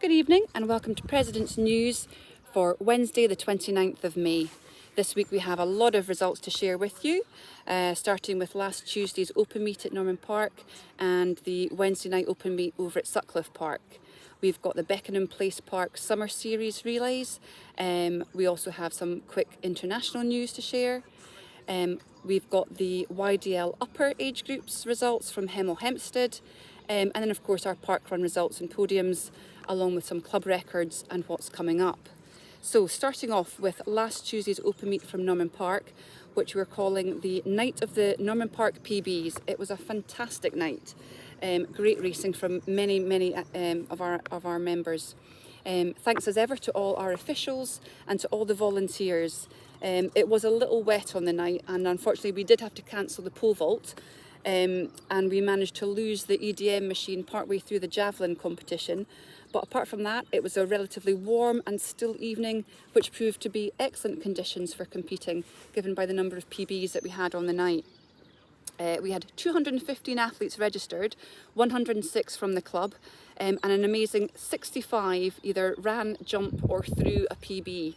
Good evening and welcome to President's News for Wednesday the 29th of May. This week we have a lot of results to share with you, starting with last Tuesday's open meet at Norman Park and the Wednesday night open meet over at Sutcliffe Park. We've got the Beckenham Place Park Summer Series relays. We also have some quick international news to share. We've got the YDL upper age groups results from Hemel Hempstead, and then of course our parkrun results and podiums, along with some club records and what's coming up. So starting off with last Tuesday's open meet from Norman Park, which we're calling the Night of the Norman Park PBs. It was a fantastic night. Great racing from many of our members. Thanks as ever to all our officials and to all the volunteers. It was a little wet on the night, and unfortunately we did have to cancel the pole vault, and we managed to lose the EDM machine partway through the javelin competition. But apart from that, it was a relatively warm and still evening, which proved to be excellent conditions for competing, given by the number of PBs that we had on the night. We had 215 athletes registered, 106 from the club, and an amazing 65 either ran, jump or threw a PB.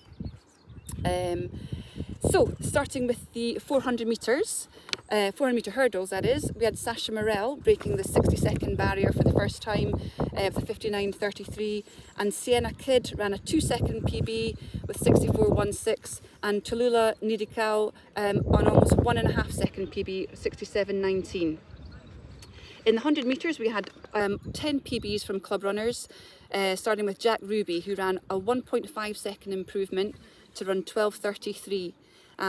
So starting with the 400 metres, 400 metre hurdles that is, we had Sasha Morell breaking the 60-second barrier for the first time of the 59.33, and Sienna Kidd ran a 2-second PB with 64.16, and Tallulah Nidikau on almost 1.5-second PB, 67.19. In the 100 metres we had 10 PBs from club runners, starting with Jack Ruby, who ran a 1.5-second improvement to run 12.33.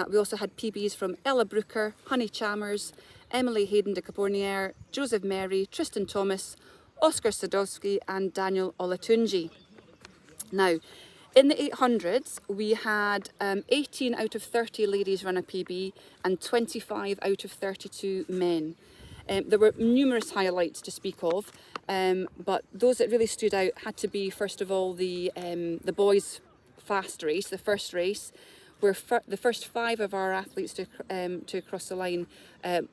We also had PBs from Ella Brooker, Honey Chalmers, Emily Hayden de Cabornier, Joseph Mary, Tristan Thomas, Oscar Sadowski and Daniel Olatunji. Now, in the 800s, we had 18 out of 30 ladies run a PB and 25 out of 32 men. There were numerous highlights to speak of, but those that really stood out had to be, first of all, the boys' fast race, the first race, where the first 5 of our athletes to cross the line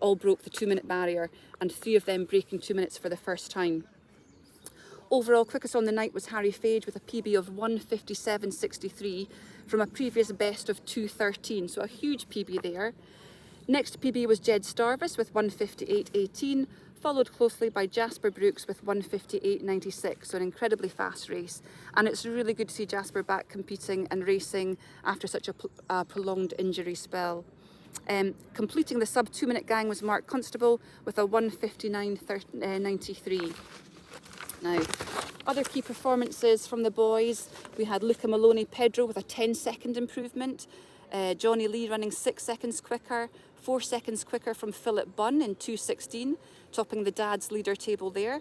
all broke the 2-minute barrier, and 3 of them breaking 2 minutes for the first time. Overall, quickest on the night was Harry Fage with a PB of 1:57.63 from a previous best of 2:13, so a huge PB there. Next PB was Jed Starvis with 1:58.18, followed closely by Jasper Brooks with 1:58.96, so an incredibly fast race. And it's really good to see Jasper back competing and racing after such a prolonged injury spell. Completing the sub 2-minute gang was Mark Constable with a 1:59.93. Now, other key performances from the boys, we had Luca Maloney Pedro with a 10-second improvement, Johnny Lee running 6 seconds quicker, 4 seconds quicker from Philip Bunn in 2:16, topping the dad's leader table there.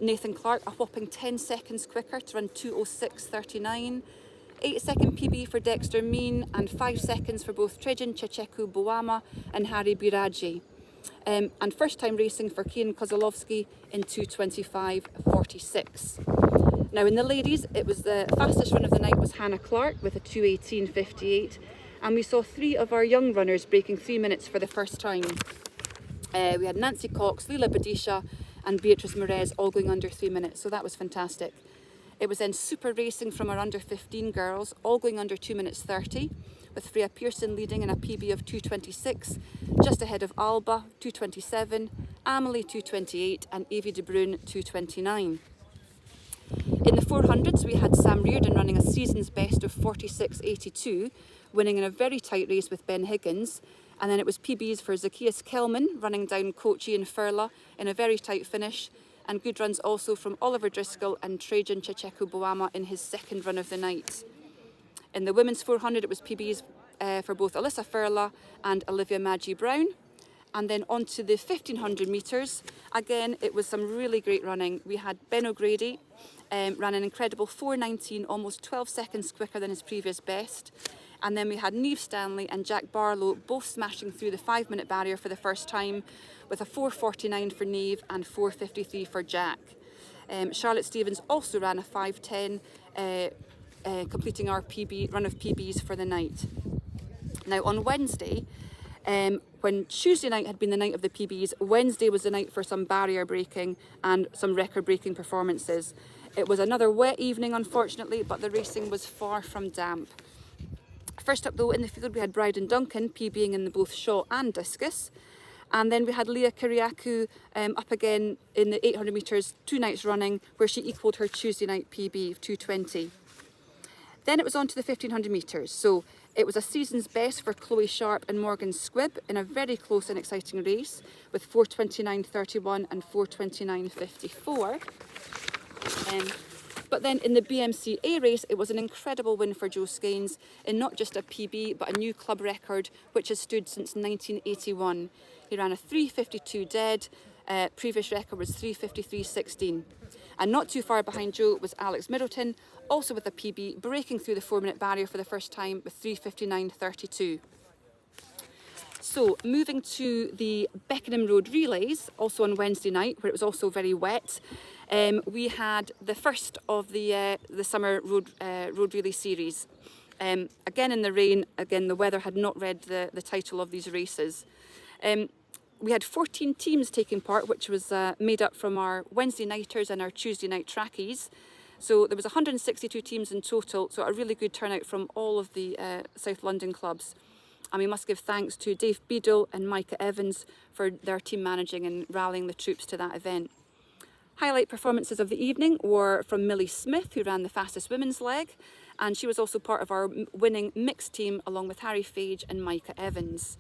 Nathan Clark a whopping 10 seconds quicker to run 2:06.39. 8-second PB for Dexter Mean and 5 seconds for both Trejan Checheku Boama and Harry Biraji. And first time racing for Kian Kozolowski in 2:25.46. Now in the ladies, it was the fastest run of the night was Hannah Clark with a 2:18.58, and we saw 3 of our young runners breaking 3 minutes for the first time. We had Nancy Cox, Leela Badisha and Beatrice Merez all going under 3 minutes, so that was fantastic. It was then super racing from our under 15 girls, all going under 2 minutes 30, with Freya Pearson leading in a PB of 2:26, just ahead of Alba 2:27, Amelie 2:28 and Evie De Bruin 2:29. In the 400s we had Sam Reardon running a season's best of 46.82, winning in a very tight race with Ben Higgins, and then it was PBs for Zacchaeus Kelman running down Kochi and Furla in a very tight finish, and good runs also from Oliver Driscoll and Trajan Checheku Boama in his second run of the night. In the women's 400 it was PBs for both Alyssa Furla and Olivia Maggie Brown. And then on to the 1500 metres, again it was some really great running. We had Ben O'Grady ran an incredible 4:19, almost 12 seconds quicker than his previous best. And then we had Niamh Stanley and Jack Barlow both smashing through the 5-minute barrier for the first time, with a 4:49 for Niamh and 4:53 for Jack. Charlotte Stevens also ran a 5:10, completing our run of PBs for the night. Now on Wednesday, when Tuesday night had been the night of the PBs, Wednesday was the night for some barrier breaking and some record breaking performances. It was another wet evening, unfortunately, but the racing was far from damp. First up though, in the field we had Bryden Duncan PBing in both shot and discus. And then we had Leah Kiriakou up again in the 800 metres 2 nights running, where she equalled her Tuesday night PB of 2:20. Then it was on to the 1500 metres. So it was a season's best for Chloe Sharp and Morgan Squibb in a very close and exciting race with 4:29.31 and 4:29.54. But then in the BMC A race, it was an incredible win for Joe Skeins in not just a PB, but a new club record, which has stood since 1981. He ran a 3:52 dead, previous record was 3:53.16. And not too far behind Joe was Alex Middleton, also with a PB, breaking through the 4-minute barrier for the first time with 3:59.32. So moving to the Beckenham Road Relays, also on Wednesday night, where it was also very wet, we had the first of the summer road relay series. Again in the rain, again the weather had not read the title of these races. We had 14 teams taking part, which was made up from our Wednesday nighters and our Tuesday night trackies. So there was 162 teams in total, so a really good turnout from all of the South London clubs. And we must give thanks to Dave Beadle and Micah Evans for their team managing and rallying the troops to that event. Highlight performances of the evening were from Millie Smith, who ran the fastest women's leg, and she was also part of our winning mixed team along with Harry Fage and Micah Evans.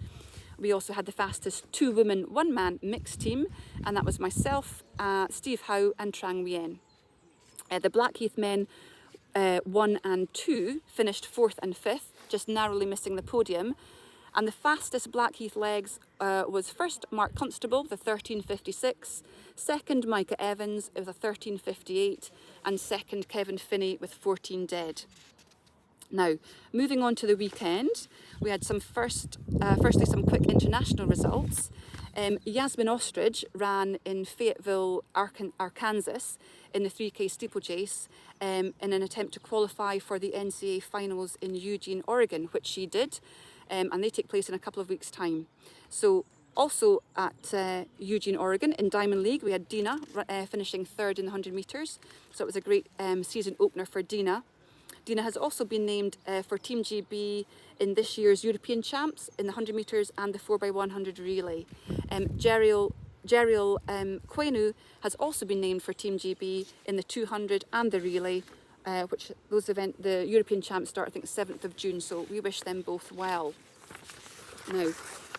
We also had the fastest 2-woman, 1-man mixed team, and that was myself, Steve Howe and Trang Wien. The Blackheath men 1 and 2 finished 4th and 5th, just narrowly missing the podium. And the fastest Blackheath legs was first Mark Constable with a 13:56, second Micah Evans with a 13:58, and second Kevin Finney with 14 dead. Now, moving on to the weekend, we had firstly some quick international results. Yasmin Ostrich ran in Fayetteville, Arkansas in the 3K steeplechase in an attempt to qualify for the NCAA finals in Eugene, Oregon, which she did. And they take place in a couple of weeks' time. So also at Eugene, Oregon, in Diamond League, we had Dina finishing 3rd in the 100 metres. So it was a great season opener for Dina. Dina has also been named for Team GB in this year's European Champs in the 100 metres and the 4x100 relay. Jeriel Quenu has also been named for Team GB in the 200 and the relay, which the European Champs start, I think, 7th of June, so we wish them both well. Now,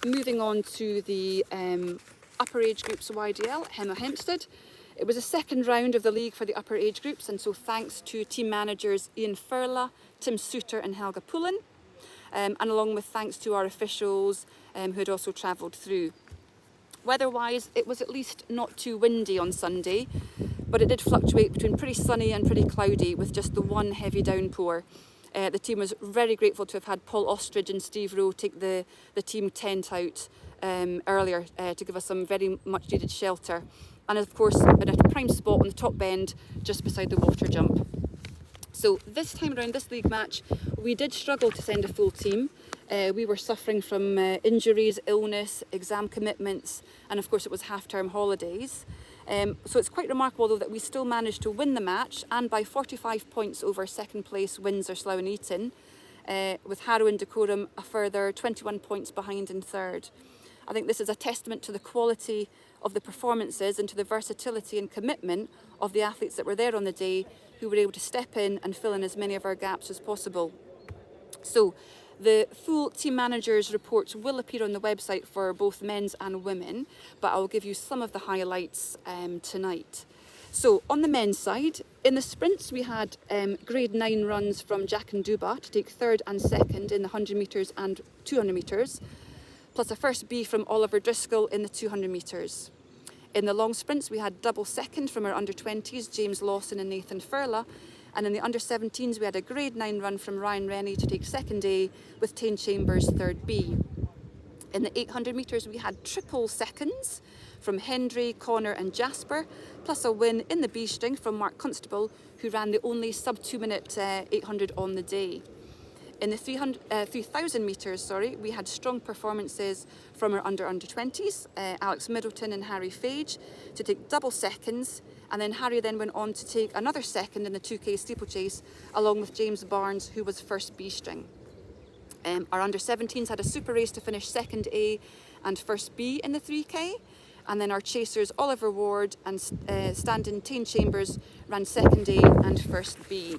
moving on to the upper age groups of YDL, Hemel Hempstead. It was the second round of the league for the upper age groups, and so thanks to team managers Ian Furla, Tim Suter and Helga Pullen, and along with thanks to our officials who had also travelled through. Weather-wise, it was at least not too windy on Sunday, but it did fluctuate between pretty sunny and pretty cloudy with just the one heavy downpour. The team was very grateful to have had Paul Ostrich and Steve Rowe take the team tent out earlier to give us some very much needed shelter. And of course, at a prime spot on the top bend just beside the water jump. So this time around this league match, we did struggle to send a full team. We were suffering from injuries, illness, exam commitments, and of course it was half-term holidays. So it's quite remarkable though that we still managed to win the match, and by 45 points over second place Windsor, Slough and Eton, with Harrow and Dacorum a further 21 points behind in third. I think this is a testament to the quality of the performances and to the versatility and commitment of the athletes that were there on the day, who were able to step in and fill in as many of our gaps as possible. So the full team managers reports will appear on the website for both men's and women, but I'll give you some of the highlights tonight. So on the men's side, in the sprints we had grade 9 runs from Jack and Duba to take 3rd and 2nd in the 100 metres and 200 metres, plus a first B from Oliver Driscoll in the 200 metres. In the long sprints we had double 2nd from our under-20s, James Lawson and Nathan Furla, and in the under-17s we had a grade 9 run from Ryan Rennie to take 2nd A with Tane Chambers 3rd B. In the 800 metres we had triple 2nds from Hendry, Connor and Jasper, plus a win in the B string from Mark Constable, who ran the only sub 2 minute 800 on the day. In the 3,000 metres, we had strong performances from our under-20s, Alex Middleton and Harry Fage, to take double 2nds, And then Harry then went on to take another second in the 2K steeplechase, along with James Barnes, who was first B string. Our under-17s had a super race to finish second A and first B in the 3K. And then our chasers, Oliver Ward and Standon Tane Chambers, ran second A and first B.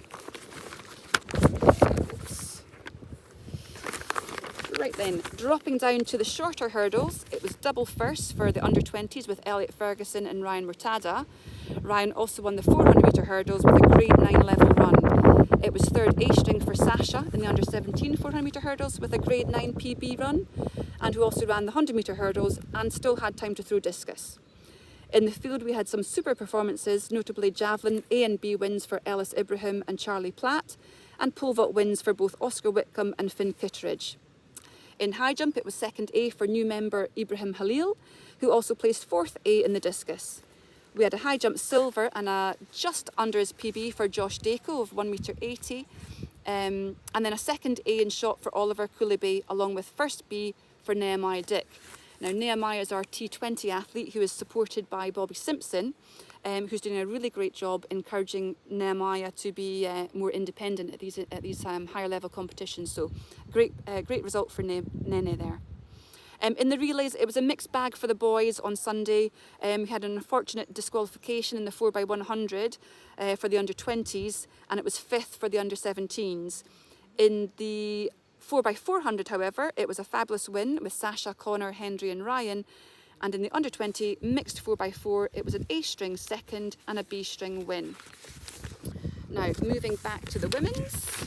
Right then, dropping down to the shorter hurdles, it was double first for the under-20s with Elliot Ferguson and Ryan Murtada. Ryan also won the 400-metre hurdles with a grade 9 level run. It was third A string for Sasha in the under-17 400-metre hurdles with a grade 9 PB run, and who also ran the 100-metre hurdles and still had time to throw discus. In the field, we had some super performances, notably javelin A and B wins for Ellis Ibrahim and Charlie Platt, and pole vault wins for both Oscar Whitcomb and Finn Kittredge. In high jump, it was second A for new member Ibrahim Halil, who also placed fourth A in the discus. We had a high jump silver and a just under his PB for Josh Dako of 1m80, and then a second A in shot for Oliver Coulibaly, along with first B for Nehemiah Dick. Now, Nehemiah is our T20 athlete who is supported by Bobby Simpson, who's doing a really great job encouraging Nehemiah to be more independent at these higher level competitions. So great result for Nene there. In the relays, it was a mixed bag for the boys on Sunday. We had an unfortunate disqualification in the 4x100 for the under-20s, and it was fifth for the under-17s. In the 4x400, however, it was a fabulous win with Sasha, Connor, Hendry and Ryan. And in the under-20 mixed 4x4, it was an A string second and a B string win. Now, moving back to the women's.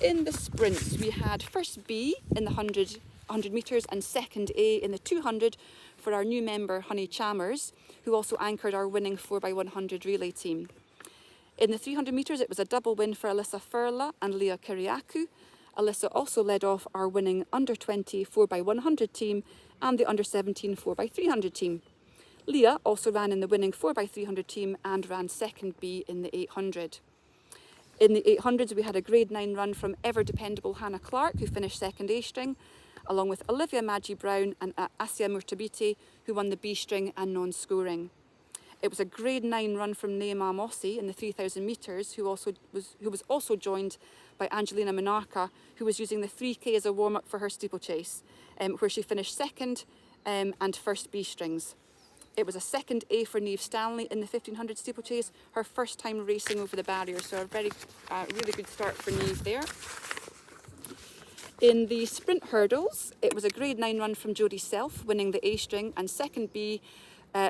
In the sprints, we had first B in the 100 metres and second A in the 200 for our new member, Honey Chalmers, who also anchored our winning 4x100 relay team. In the 300 metres, it was a double win for Alyssa Furla and Leah Kiriakou. Alyssa also led off our winning under-20 4x100 team and the under-17 4x300 team. Leah also ran in the winning 4x300 team and ran second B in the 800. In the 800s, we had a grade 9 run from ever-dependable Hannah Clark, who finished second A string, along with Olivia Maggie Brown and Asia Murtabiti, who won the B string and non-scoring. It was a grade 9 run from Naima Mossi in the 3,000 metres, who was also joined by Angelina Monarca, who was using the 3K as a warm-up for her steeplechase, where she finished second and first B strings. It was a second A for Niamh Stanley in the 1500 steeplechase, her first time racing over the barrier, so a really good start for Niamh there. In the sprint hurdles, it was a grade 9 run from Jodie Self, winning the A string, and second B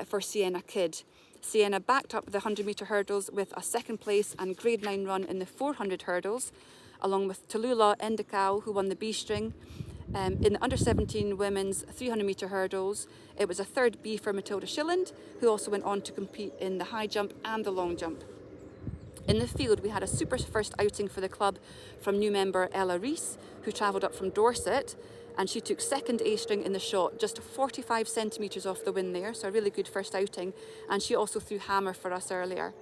for Sienna Kidd. Sienna backed up the 100-metre hurdles with a second place and grade 9 run in the 400 hurdles, along with Tallulah Endicau, who won the B string. In the under-17 women's 300-metre hurdles, it was a third B for Matilda Schilland, who also went on to compete in the high jump and the long jump. In the field, we had a super first outing for the club from new member Ella Rees, who travelled up from Dorset, and she took second A string in the shot, just 45 centimetres off the win there, so a really good first outing, and she also threw hammer for us earlier.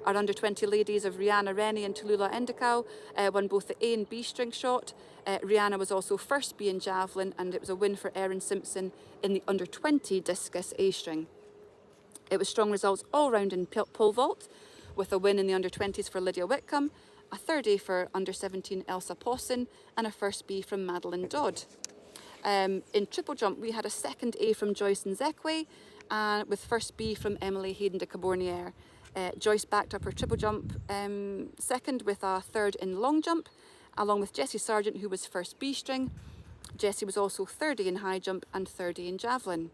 Our under-20 ladies of Rihanna Rennie and Tallulah Endicau won both the A and B string shot. Rihanna was also first B in javelin, and it was a win for Erin Simpson in the under-20 discus A string. It was strong results all round in pole vault, with a win in the under-20s for Lydia Whitcomb, a third A for under-17 Elsa Posson, and a first B from Madeline Dodd. In triple jump, we had a second A from Joyce Nzekwe, with first B from Emily Hayden de Cabornier. Joyce backed up her triple jump second with a third in long jump, along with Jessie Sargent, who was first B string. Jessie was also third A in high jump and third A in javelin.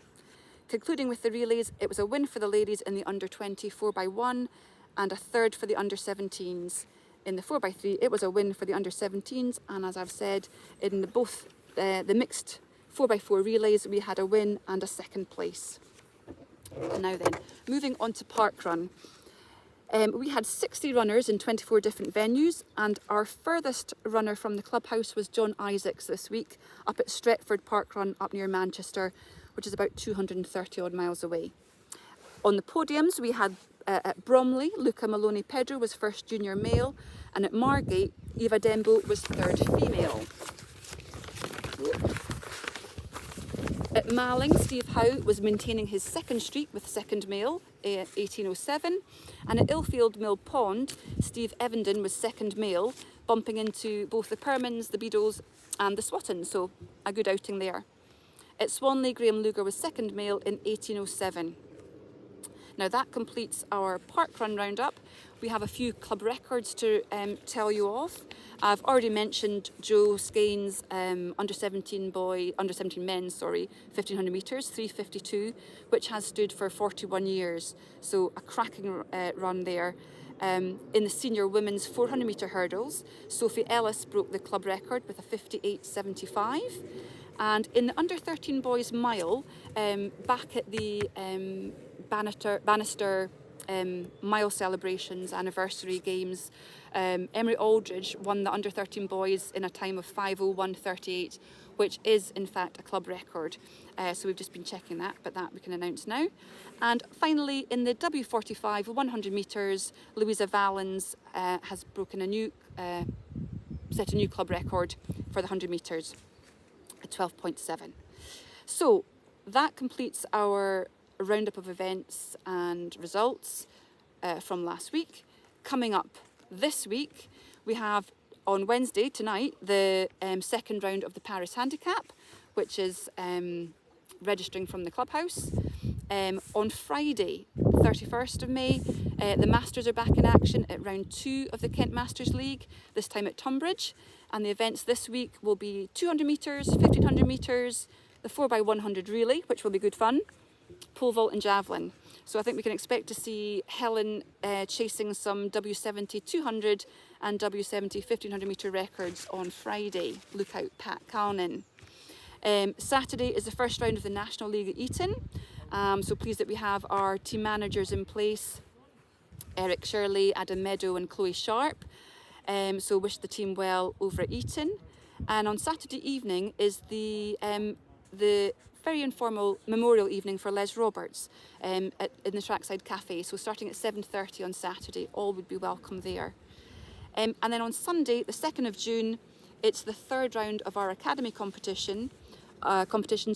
Concluding with the relays, it was a win for the ladies in the under-20 4x1 and a third for the under-17s. In the 4x3, it was a win for the under-17s, and as I've said, in both the mixed 4x4 relays, we had a win and a second place. Now then, moving on to parkrun. We had 60 runners in 24 different venues, and our furthest runner from the clubhouse was John Isaacs this week, up at Stretford Parkrun up near Manchester, which is about 230 odd miles away. On the podiums, we had at Bromley, Luca Maloney Pedro was first junior male, and at Margate, Eva Dembo was third female. At Malling, Steve Howe was maintaining his second streak with second male, 1807. And at Ilfield Mill Pond, Steve Evenden was second male, bumping into both the Permins, the Beadles and the Swattons, so a good outing there. At Swanley, Graham Luger was second male in 1807. Now that completes our park run roundup. We have a few club records to tell you of. I've already mentioned Joe Skeins under 17 men's 1500 metres, 3:52, which has stood for 41 years. So a cracking run there. In the senior women's 400 metre hurdles, Sophie Ellis broke the club record with a 58.75. And in the under 13 boys mile, back at the Bannister mile celebrations, anniversary games, Emery Aldridge won the under 13 boys in a time of 5:01.38, which is in fact a club record. So we've just been checking that, but that we can announce now. And finally, in the W45 100 metres, Louisa Valens has broken set a new club record for the 100 metres at 12.7. So that completes our roundup of events and results from last week. Coming up this week, we have on Wednesday tonight the second round of the Paris Handicap, which is registering from the clubhouse. On Friday, 31st of May, the Masters are back in action at round 2 of the Kent Masters League, this time at Tunbridge. And the events this week will be 200 metres, 1500 metres, the 4x100 relay, which will be good fun, pole vault and javelin. So I think we can expect to see Helen chasing some W70 200 and W70 1500 metre records on Friday. Look out, Pat Calnan. Saturday is the first round of the National League at Eton. So pleased that we have our team managers in place, Eric Shirley, Adam Meadow and Chloe Sharp. So wish the team well over at Eton. And on Saturday evening is the very informal memorial evening for Les Roberts in the Trackside Cafe. So starting at 7:30 on Saturday, all would be welcome there. And then on Sunday, the 2nd of June, it's the third round of our academy competitions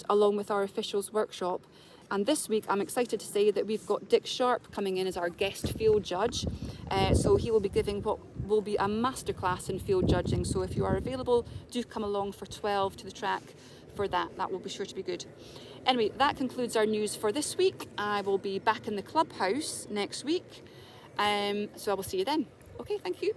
along with our officials workshop. And this week, I'm excited to say that we've got Dick Sharp coming in as our guest field judge. So he will be giving what will be a masterclass in field judging. So if you are available, do come along for 12 to the track for that. That will be sure to be good. Anyway, that concludes our news for this week. I will be back in the clubhouse next week. So I will see you then. Okay, thank you.